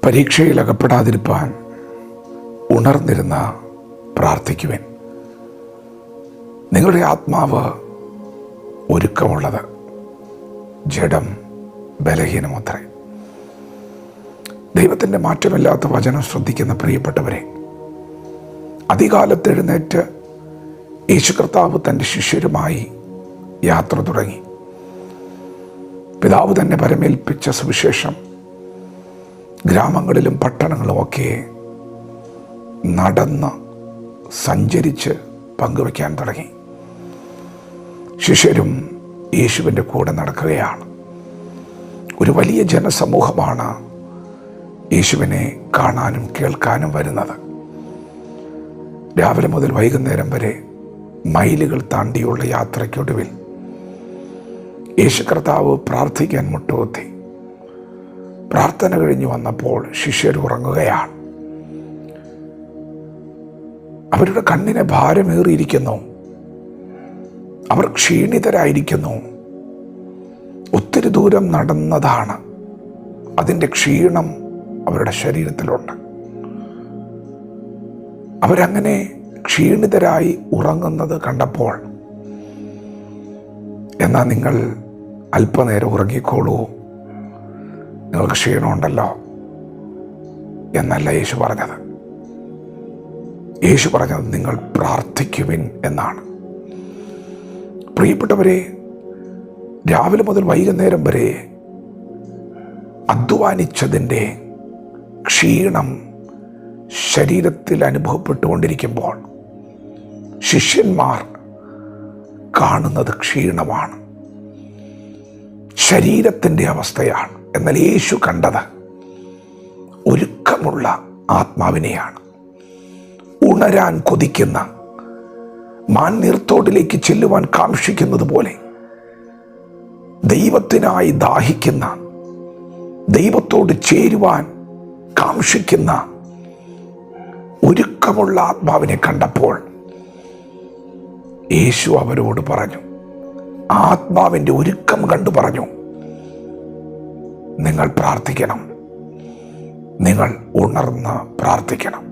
പരീക്ഷയിൽ അകപ്പെടാതിരിപ്പാൻ ഉണർന്നിരുന്ന പ്രാർത്ഥിക്കുവിൻ. നിങ്ങളുടെ ആത്മാവ് ഒരുക്കമുള്ളത്, ജഡം ബലഹീനമത്രേ. ദൈവത്തിൻ്റെ മാറ്റമില്ലാത്ത വചനം ശ്രദ്ധിക്കുന്ന പ്രിയപ്പെട്ടവരെ, അതികാലത്ത് എഴുന്നേറ്റ് യേശു കർത്താവ് തൻ്റെ ശിഷ്യരുമായി യാത്ര തുടങ്ങി. പിതാവ് തന്നെ പരമേൽപ്പിച്ച സുവിശേഷം ഗ്രാമങ്ങളിലും പട്ടണങ്ങളുമൊക്കെ നടന്ന് സഞ്ചരിച്ച് പങ്കുവയ്ക്കാൻ തുടങ്ങി. ശിഷ്യരും യേശുവിൻ്റെ കൂടെ നടക്കുകയാണ്. ഒരു വലിയ ജനസമൂഹമാണ് യേശുവിനെ കാണാനും കേൾക്കാനും വരുന്നത്. രാവിലെ മുതൽ വൈകുന്നേരം വരെ മൈലുകൾ താണ്ടിയുള്ള യാത്രയ്ക്കൊടുവിൽ യേശു കർത്താവ് പ്രാർത്ഥിക്കാൻ മുട്ടുകുത്തി. പ്രാർത്ഥന കഴിഞ്ഞു വന്നപ്പോൾ ശിഷ്യർ ഉറങ്ങുകയാണ്. അവരുടെ കണ്ണിന് ഭാരമേറിയിരിക്കുന്നു. അവർ ക്ഷീണിതരായിരിക്കുന്നു. ഒത്തിരി ദൂരം നടന്നതാണ്. അതിൻ്റെ ക്ഷീണം അവരുടെ ശരീരത്തിലുണ്ട്. അവരങ്ങനെ ക്ഷീണിതരായി ഉറങ്ങുന്നത് കണ്ടപ്പോൾ, എന്നാൽ നിങ്ങൾ അല്പനേരം ഉറങ്ങിക്കോളൂ, നിങ്ങൾക്ക് ക്ഷീണമുണ്ടല്ലോ എന്നല്ല യേശു പറഞ്ഞത്. യേശു പറഞ്ഞത് നിങ്ങൾ പ്രാർത്ഥിക്കുവിൻ എന്നാണ്. പ്രിയപ്പെട്ടവരെ, രാവിലെ മുതൽ വൈകുന്നേരം വരെ അധ്വാനിച്ചതിൻ്റെ ക്ഷീണം ശരീരത്തിൽ അനുഭവപ്പെട്ടുകൊണ്ടിരിക്കുമ്പോൾ ശിഷ്യന്മാർ കാണുന്നത് ക്ഷീണമാണ്, ശരീരത്തിൻ്റെ അവസ്ഥയാണ്. എന്നാൽ യേശു കണ്ടത് ഒരുക്കമുള്ള ആത്മാവിനെയാണ്. ഉണരാൻ കൊതിക്കുന്ന, മാൻനീർത്തോടിലേക്ക് ചെല്ലുവാൻ കാക്ഷിക്കുന്നത് പോലെ ദൈവത്തിനായി ദാഹിക്കുന്ന, ദൈവത്തോട് ചേരുവാൻ കാക്ഷിക്കുന്ന ഒരുക്കമുള്ള ആത്മാവിനെ കണ്ടപ്പോൾ യേശു അവരോട് പറഞ്ഞു, ആത്മാവിൻ്റെ ഒരുക്കം കണ്ടു പറഞ്ഞു, നിങ്ങൾ പ്രാർത്ഥിക്കണം, നിങ്ങൾ ഉണർന്ന് പ്രാർത്ഥിക്കണം.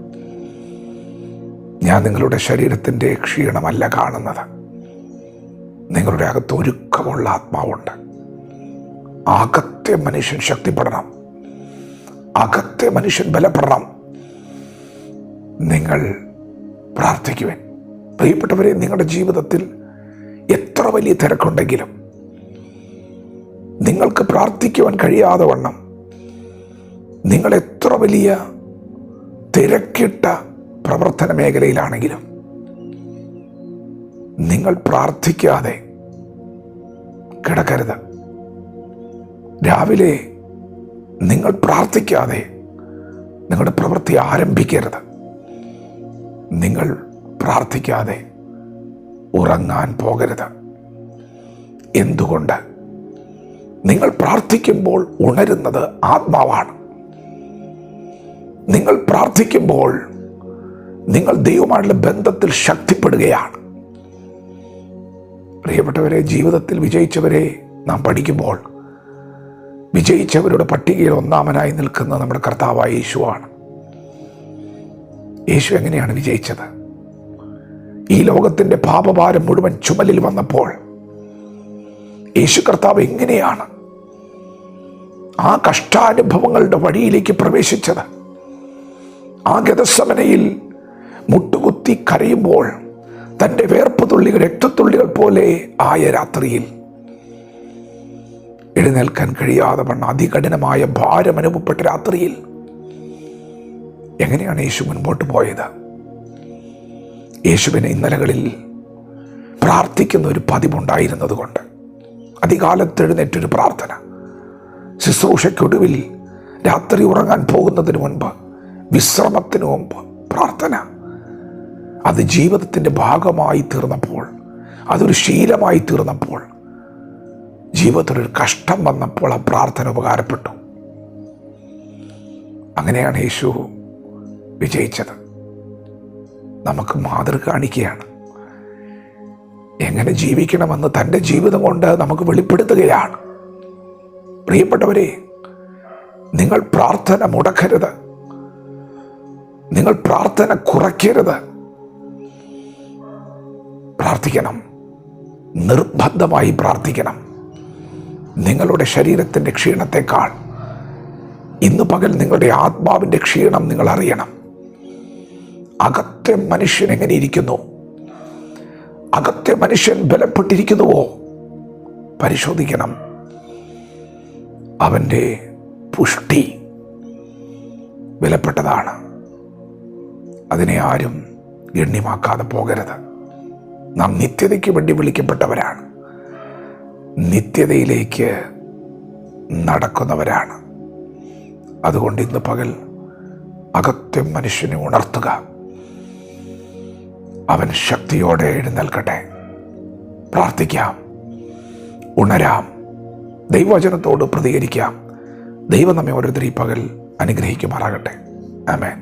ഞാൻ നിങ്ങളുടെ ശരീരത്തിൻ്റെ ക്ഷീണമല്ല കാണുന്നത്, നിങ്ങളുടെ അകത്ത് ഒരുക്കമുള്ള ആത്മാവുണ്ട്. അകത്തെ മനുഷ്യൻ ശക്തിപ്പെടണം, അകത്തെ മനുഷ്യൻ ബലപ്പെടണം. നിങ്ങൾ പ്രാർത്ഥിക്കുവിൻ. പ്രിയപ്പെട്ടവരെ, നിങ്ങളുടെ ജീവിതത്തിൽ എത്ര വലിയ തിരക്കുണ്ടെങ്കിലും നിങ്ങൾക്ക് പ്രാർത്ഥിക്കുവാൻ കഴിയാതെ വണ്ണം, നിങ്ങൾ എത്ര വലിയ തിരക്കിട്ട പ്രവർത്തന മേഖലയിലാണെങ്കിലും നിങ്ങൾ പ്രാർത്ഥിക്കാതെ കിടക്കരുത്. രാവിലെ നിങ്ങൾ പ്രാർത്ഥിക്കാതെ നിങ്ങളുടെ പ്രവൃത്തി ആരംഭിക്കരുത്. നിങ്ങൾ പ്രാർത്ഥിക്കാതെ ഉറങ്ങാൻ പോകരുത്. എന്തുകൊണ്ട്? നിങ്ങൾ പ്രാർത്ഥിക്കുമ്പോൾ ഉണരുന്നത് ആത്മാവാണ്. നിങ്ങൾ പ്രാർത്ഥിക്കുമ്പോൾ നിങ്ങൾ ദൈവമായുള്ള ബന്ധത്തിൽ ശക്തിപ്പെടുകയാണ്. പ്രിയപ്പെട്ടവരെ, ജീവിതത്തിൽ വിജയിച്ചവരെ നാം പഠിക്കുമ്പോൾ വിജയിച്ചവരുടെ പട്ടികയിൽ ഒന്നാമനായി നിൽക്കുന്ന നമ്മുടെ കർത്താവായ യേശുവാണ്. യേശു എങ്ങനെയാണ് വിജയിച്ചത്? ഈ ലോകത്തിൻ്റെ പാപഭാരം മുഴുവൻ ചുമലിൽ വന്നപ്പോൾ യേശു കർത്താവ് എങ്ങനെയാണ് ആ കഷ്ടാനുഭവങ്ങളുടെ വഴിയിലേക്ക് പ്രവേശിച്ചത്? ആ ഗെത്സമനയിൽ മുട്ടുകുത്തി കരയുമ്പോൾ തൻ്റെ വേർപ്പ് തുള്ളികൾ, രക്തത്തുള്ളികൾ പോലെ ആയ രാത്രിയിൽ എഴുന്നേൽക്കാൻ കഴിയാതെ വണ്ണം അതികഠിനമായ ഭാരം അനുഭവപ്പെട്ട രാത്രിയിൽ എങ്ങനെയാണ് യേശു മുൻപോട്ട് പോയത്? യേശുവിനെ ഇന്നലകളിൽ പ്രാർത്ഥിക്കുന്ന ഒരു പതിവുണ്ടായിരുന്നത് കൊണ്ട് അതികാലത്ത് എഴുന്നേറ്റൊരു പ്രാർത്ഥന, ശുശ്രൂഷയ്ക്കൊടുവിൽ രാത്രി ഉറങ്ങാൻ പോകുന്നതിന് മുൻപ്, വിശ്രമത്തിന് മുമ്പ് പ്രാർത്ഥന, അത് ജീവിതത്തിൻ്റെ ഭാഗമായി തീർന്നപ്പോൾ, അതൊരു ശീലമായി തീർന്നപ്പോൾ, ജീവിതത്തിലൊരു കഷ്ടം വന്നപ്പോൾ ആ പ്രാർത്ഥന ഉപകാരപ്പെട്ടു. അങ്ങനെയാണ് യേശു വിജയിച്ചത്. നമുക്ക് മാതൃക കാണിക്കുകയാണ്. എങ്ങനെ ജീവിക്കണമെന്ന് തൻ്റെ ജീവിതം കൊണ്ട് നമുക്ക് വെളിപ്പെടുത്തുകയാണ്. പ്രിയപ്പെട്ടവരെ, നിങ്ങൾ പ്രാർത്ഥന മുടക്കരുത്. നിങ്ങൾ പ്രാർത്ഥന കുറയ്ക്കരുത്. പ്രാർത്ഥിക്കണം, നിർബന്ധമായി പ്രാർത്ഥിക്കണം. നിങ്ങളുടെ ശരീരത്തിൻ്റെ ക്ഷീണത്തെക്കാൾ ഇന്ന് പകൽ നിങ്ങളുടെ ആത്മാവിൻ്റെ ക്ഷീണം നിങ്ങൾ അറിയണം. അകത്തെ മനുഷ്യൻ എങ്ങനെ ഇരിക്കുന്നു? അകത്തെ മനുഷ്യൻ ബലപ്പെട്ടിരിക്കുന്നുവോ? പരിശോധിക്കണം. അവൻ്റെ പുഷ്ടി വിലപ്പെട്ടതാണ്. അതിനെ ആരും ഗണ്യമാക്കാതെ പോകരുത്. നാം നിത്യതയ്ക്ക് വേണ്ടി വിളിക്കപ്പെട്ടവരാണ്. നിത്യതയിലേക്ക് നടക്കുന്നവരാണ്. അതുകൊണ്ട് ഇന്ന് പകൽ അകത്തെ മനുഷ്യനെ ഉണർത്തുക. അവൻ ശക്തിയോടെ എഴുന്നേൽക്കട്ടെ. പ്രാർത്ഥിക്കാം, ഉണരാം, ദൈവവചനത്തോട് പ്രതികരിക്കാം. ദൈവം നമ്മെ ഓരോരുത്തരും ഈ പകൽ അനുഗ്രഹിക്കുമാറാകട്ടെ. ആമേൻ.